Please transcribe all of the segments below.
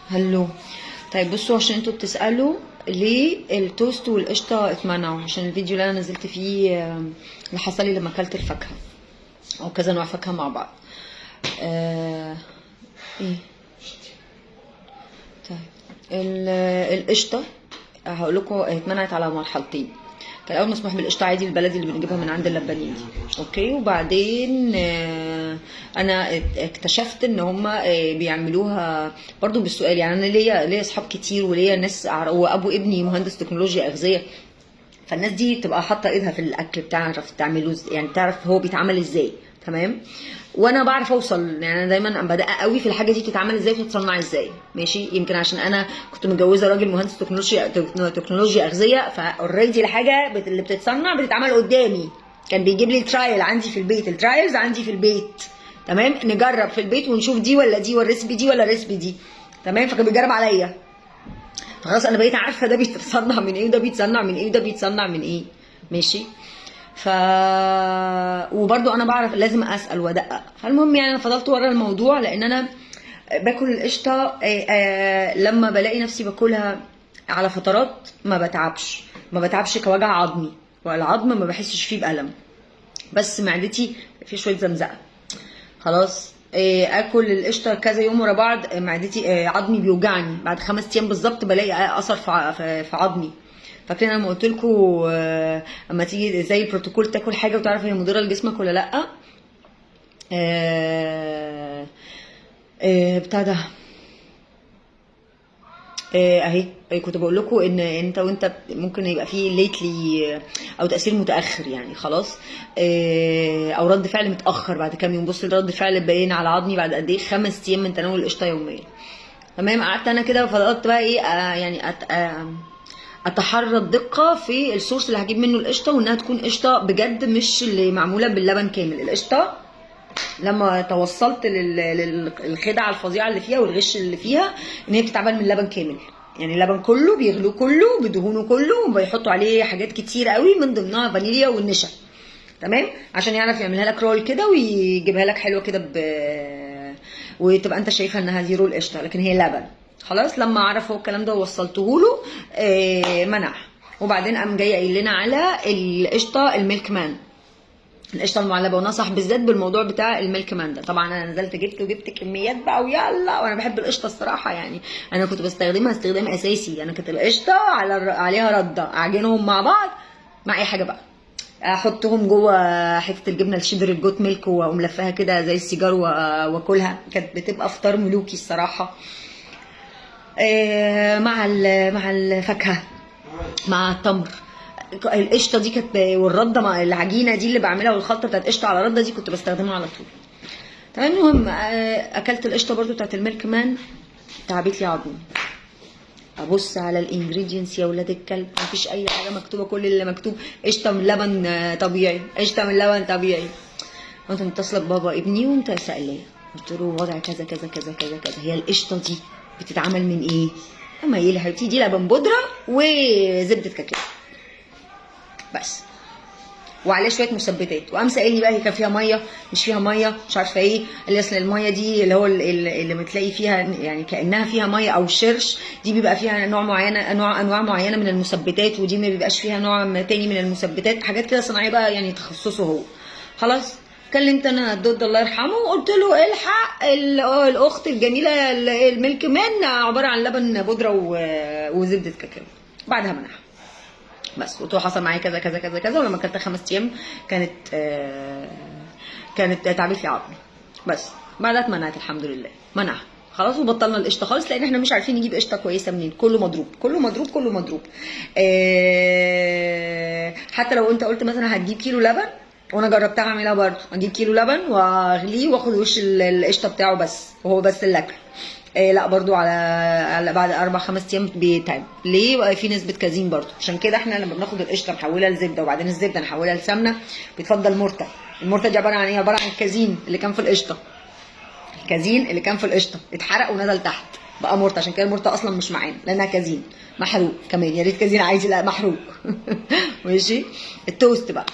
هلو. طيب بصوا، عشان انتوا بتسألوا ليه التوست والقشطة اتمنعوا، عشان الفيديو اللي انا نزلت فيه اللي حصل لي لما اكلت الفاكهة او كذا نوع فاكهة مع بعض. ايه طيب القشطة هقول لكم اتمنعت على مرحلتين. كان الاول مسموح بالقشطه عادي البلدي اللي بنجيبها من عند اللبانين دي، اوكي، وبعدين انا اكتشفت ان هم بيعملوها برضو بالسؤال. يعني انا ليا اصحاب كتير وليا ناس وابو ابني مهندس تكنولوجيا اغذيه، فالناس دي تبقى حاطه ايدها في الاكل، بتعرف تعمله يعني تعرف هو بيتعمل ازاي، تمام. وانا بعرف اوصل، يعني انا دايما بدقق قوي في الحاجه دي بتتعمل ازاي وبتتصنع ازاي، ماشي. يمكن عشان انا كنت متجوزه راجل مهندس تكنولوجيا اغذيه، فاوريدي الحاجه اللي بتتصنع بتتعمل قدامي. كان بيجيب لي الترايل عندي في البيت، الترايلز عندي في البيت، تمام. نجرب في البيت ونشوف دي ولا دي، والريسبي دي ولا الريسبي دي، تمام. فكان بيجرب عليا، فخلاص انا بقيت عارفه ده بيتصنع من ايه وده بيتصنع من ايه وده بيتصنع من ايه، ماشي. ف وبرده انا بعرف لازم اسال وادقق. فالمهم يعني انا فضلت ورا الموضوع، لان انا باكل القشطه لما بلاقي نفسي باكلها على فترات ما بتعبش كوجع عظمي، والعظم ما بحسش فيه بألم، بس معدتي في شويه زمزقه. خلاص اكل القشطه كذا يوم ورا بعض، معدتي عظمي بيوجعني، بعد 5 ايام بالظبط بلاقي اثر في عظمي. فاكرين انا لما قلت لكم اما تيجي زي البروتوكول تاكل حاجه وتعرف هي مضره لجسمك ولا لا؟ بتاع ده اهي. كنت بقول لكم ان انت ممكن يبقى فيه ليتلي او تاثير متاخر، يعني خلاص، او رد فعل متاخر بعد كام يوم. بص الرد فعل باين على عظمي بعد قد ايه، 5 ايام من تناول القشطه يوميا، تمام. قعدت انا كده وفضلت بقى ايه يعني اتحرى الدقه في السورس اللي هجيب منه القشطه، وانها تكون قشطه بجد مش اللي معموله باللبن كامل. القشطه لما توصلت للخدعه الفظيعه اللي فيها والغش اللي فيها، ان هي بتتعمل من لبن كامل، يعني اللبن كله بيغلوه كله بدهونه كله، وبيحطوا عليه حاجات كتير قوي من ضمنها فانيليا والنشا، تمام، عشان يعرف يعملها لك رول كده ويجيبها لك حلوه كده وتبقى انت شايفها انها دي رول قشطه، لكن هي لبن. خلاص لما عرف هو الكلام ده ووصلته له منع. وبعدين قام جاي قايل لنا على القشطه الميلك مان، القشطه المعلبه، ونصح بالذات بالموضوع بتاع الميلك مان ده. طبعا انا نزلت جبت كميات بقى ويلا، وانا بحب القشطه الصراحه، يعني انا كنت بستخدمها استخدام اساسي. انا كانت القشطه عليها رده، اعجنهم مع بعض مع اي حاجه بقى، احطهم جوه حته الجبنه الشيدر الجوت ميلك واقوم لفاها كده زي السيجار واكلها. كانت بتبقى فطار ملوكي الصراحه، مع الفاكهه، مع التمر. القشطه دي كانت، والرده مع العجينه دي اللي بعملها، والخلطه بتاعت قشطه على رده دي كنت بستخدمها على طول، تمام. المهم اكلت القشطه برضو بتاعت الميلك مان، تعبت لي عظمي. ابص على الانجريدينتس يا ولاد الكلب، مفيش اي حاجه مكتوبه، كل اللي مكتوب قشطه من لبن طبيعي، قشطه من لبن طبيعي. كنت متصله ببابا ابني وانت ساليه، قلت له وضع كذا كذا كذا كذا كذا، هي القشطه دي بتتعمل من ايه؟ اما ايه يا حبيبتي، دي لبن بودره وزبده كاكاو بس، وعليه شويه مثبتات. وقام سائلني بقى هي كان فيها ميه مش فيها ميه، مش عارفه ايه. قال لي اصل الميه دي اللي هو اللي بتلاقي فيها يعني كانها فيها ميه او شرش، دي بيبقى فيها نوع معينه، انواع معينه من المثبتات، ودي ما بيبقاش فيها نوع تاني من المثبتات، حاجات كده صناعيه بقى، يعني تخصصه هو. خلاص كلمت انا الدود الله يرحمه وقلت له الحق الاخت الجميله الميلك مان عباره عن لبن بودره وزبده كاكاو. بعدها منعها بس، قلت له حصل معايا كذا كذا كذا كذا، ولما اكلت 5 ايام كانت تعبت لي عظمي، بس بعدها اتمنعت الحمد لله، منعها خلاص. وبطلنا القشطه خالص، لان احنا مش عارفين نجيب قشطه كويسه منين، كله مضروب كله مضروب كله مضروب. حتى لو انت قلت مثلا هتجيب كيلو لبن، وانا جربتها اعملها برضه، اجيب كيلو لبن واغليه واخد وش القشطه بتاعه بس، وهو بس الاكل، لا برضو على بعد 4-5 ايام بيتعب. ليه؟ في نسبه كازين برضو، عشان كده احنا لما بناخد القشطه نحولها لزبده، وبعدين الزبده نحولها لسمنه، بيتفضل مرته. المرته دي عباره عن ايه؟ عباره عن الكازين اللي كان في القشطه، الكازين اللي كان في القشطه اتحرق ونزل تحت بقى مرته، عشان كده المرته اصلا مش معانا لانها كازين محروق كمان. يا ريت كازين عايز، لا محروق. ماشي. التوست بقى،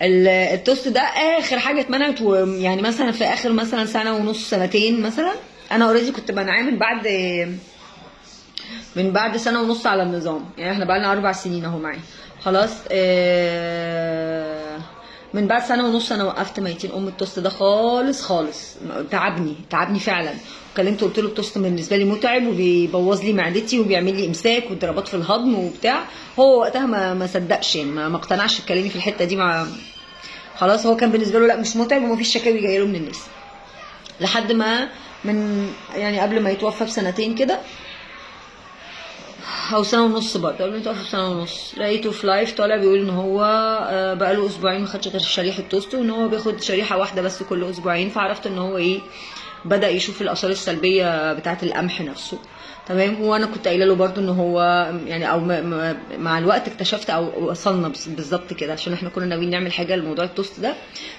التوست ده اخر حاجه اتمنعت، ويعني مثلا في اخر مثلا سنه ونص سنتين مثلا انا اوريدي كنت منعاه من بعد سنه ونص على النظام، يعني احنا بقالنا 4 سنين اهو معاه خلاص. من بعد سنه ونص انا وقفت ميتين التوست ده خالص خالص، تعبني فعلا. كلمته قلت له التوست بالنسبه لي متعب وبيبوظ لي معدتي وبيعمل لي امساك واضطرابات في الهضم وبتاع. هو وقتها ما صدقش، يعني ما اقتنعش بكلامي في الحته دي. خلاص هو كان بالنسبه له لا مش متعب ومفيش شكاوي جايه له من الناس، لحد ما يعني قبل ما يتوفى بسنتين كده او سنه ونص، برضه قبل ما يتوفى بسنه ونص، لقيته في لايف طالع بيقول ان هو بقاله اسبوعين ما خدش غير شريحه توست، وان هو بياخد شريحه واحده بس كل اسبوعين. فعرفت ان هو ايه، بدا يشوف الاثار السلبيه بتاعه القمح نفسه. تمام. وانا كنت قايله له برضو ان هو يعني او مع الوقت اكتشفت او وصلنا بالظبط كده، عشان احنا كنا ناويين نعمل حاجه لموضوع التوست ده.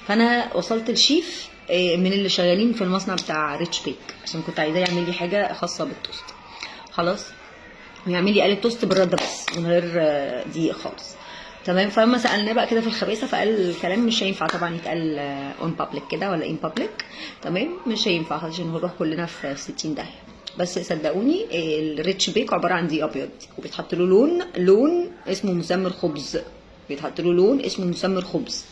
فانا وصلت لشيف من اللي شغالين في المصنع بتاع ريتش بيك، عشان كنت عايزاه يعمل لي حاجه خاصه بالتوست. خلاص، ويعمل لي قالب توست بالرده بس من غير دقيق خالص. تمام. فلما سالناه بقى كده في الخباثه، فقال الكلام مش هينفع طبعا يتقال اون بابليك كده ولا ان بابليك. تمام، مش هينفع عشان نروح كلنا في 60 داهيه. بس صدقوني الريتش بيك عباره عن دقيق ابيض، وبيتحط له لون اسمه مسمر خبز. بيتحط له لون اسمه مسمر خبز،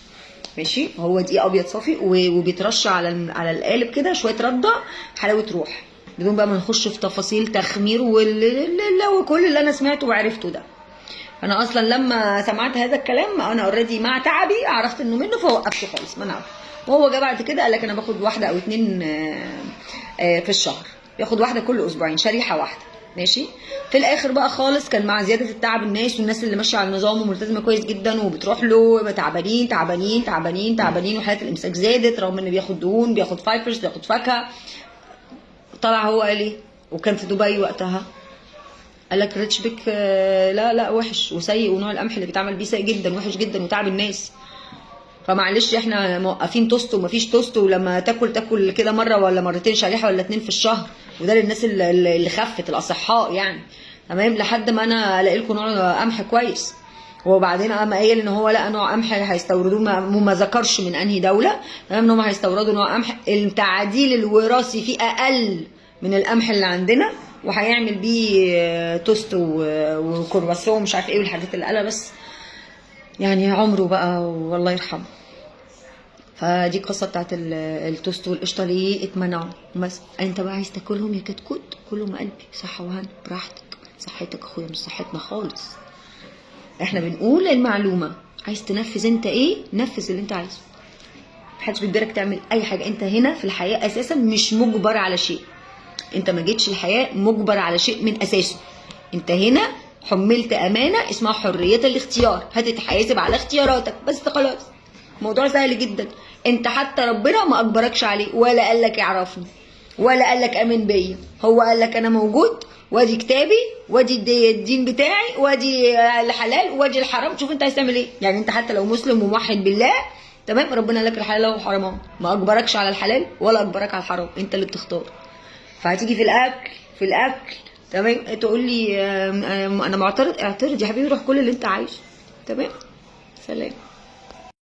ماشي. هو دقيق ابيض صافي، وبيترش على القالب كده شويه رده حلاوه روح، بدون بقى ما نخش في تفاصيل تخمير وكل اللي انا سمعته وعرفته ده. انا اصلا لما سمعت هذا الكلام انا اوريدي مع تعبي عرفت انه منه، فوقفته خالص منعه. وهو جه بعد كده قال لك انا باخد 1 أو 2 في الشهر، بياخد واحده كل اسبوعين، شريحه واحده، ماشي. في الاخر بقى خالص كان مع زياده التعب الناس والناس اللي ماشيه على النظام وملتزمه كويس جدا وبتروح له تعبانين تعبانين تعبانين تعبانين، وحالات الامساك زادت رغم ان بياخد دهون، بياخد فايبرز، بياخد فاكهه. طلع هو قال ايه، وكان في دبي وقتها، قال لك ريتش بيك لا وحش وسيء، ونوع القمح اللي بيتعمل بيه سيء جدا وحش جدا وتعب الناس. فمعلش احنا موقفين توست ومفيش توست، ولما تاكل كده مره ولا مرتين، شريحه ولا 2 في الشهر، وده للناس اللي خفت الاصحاء يعني. تمام. لحد ما انا الاقي لكم نوع قمح كويس. وبعدين قام قايل ان هو لقى نوع قمح هيستوردوه، ما ذكرش من انهي دوله. تمام. ان هم هيستوردوا نوع قمح التعديل الوراثي فيه اقل من القمح اللي عندنا، وهيعمل بيه توست وكرواسون ومش عارف ايه والحاجات اللي قالها، بس يعني عمره بقى والله يرحمه. فدي القصه بتاعت التوست والقشطه ليه اتمنعوا. بس انت بقى عايز تاكلهم يا كتكوت، كلهم قلبي، صحه وهنا براحتك، صحتك اخويا مش صحتنا خالص. احنا بنقول المعلومه، عايز تنفذ انت ايه، نفذ اللي انت عايزه. محدش بيجبرك تعمل اي حاجه. انت هنا في الحياه اساسا مش مجبر على شيء، انت ما جيتش الحياه مجبر على شيء من اساسه. انت هنا حملت امانه اسمها حريه الاختيار، هتتحاسب على اختياراتك بس خلاص. موضوع سهل جدا. انت حتى ربنا ما اجبركش عليه، ولا قال لك اعرفني، ولا قال لك امن بيا. هو قال لك انا موجود، وادي كتابي، وادي الدين بتاعي، وادي الحلال وادي الحرام. شوف انت عايز تعمل ايه. يعني انت حتى لو مسلم وموحد بالله، تمام، ربنا قال لك الحلال والحرام، ما اجبركش على الحلال ولا اجبرك على الحرام، انت اللي بتختار. فهتيجي في الاكل تمام تقول لي انا معترض، اعترض يا حبيبي، روح كل اللي انت عايزه. تمام. سلام.